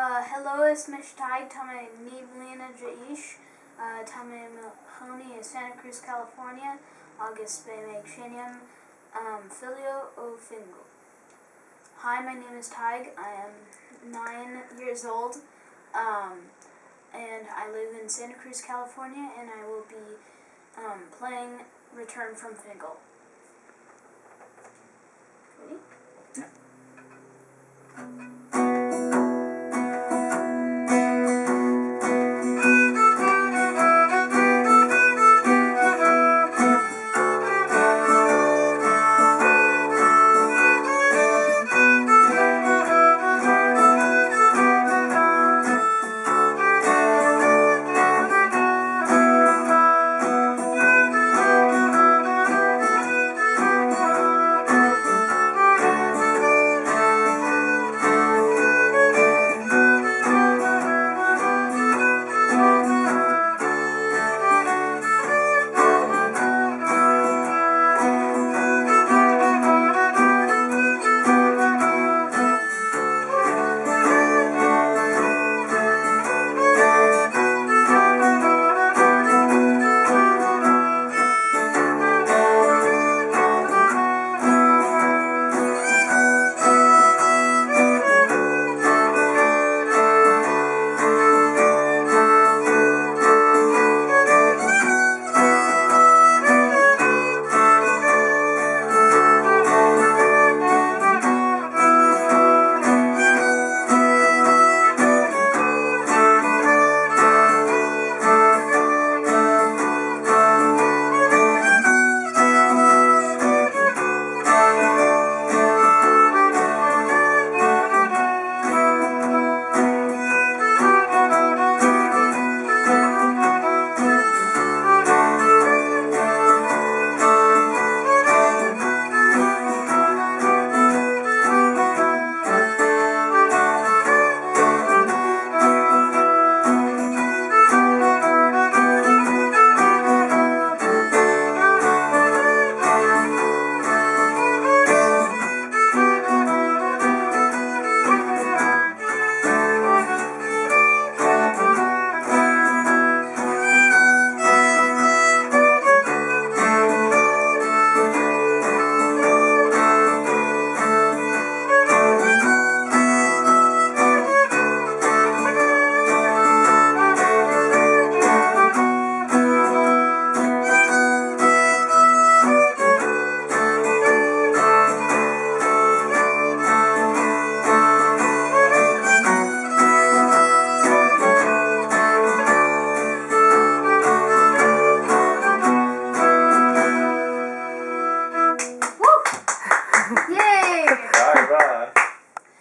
Hello, it's Sheinn Tadhg, Tame Niblina Jaish, Tame Mahoney, Santa Cruz, California, August Bay Sheinn Filio o Fingal. Hi, my name is Tadhg. I am 9 years old, and I live in Santa Cruz, California, and I will be playing Return from Fingal. Ready? Yeah.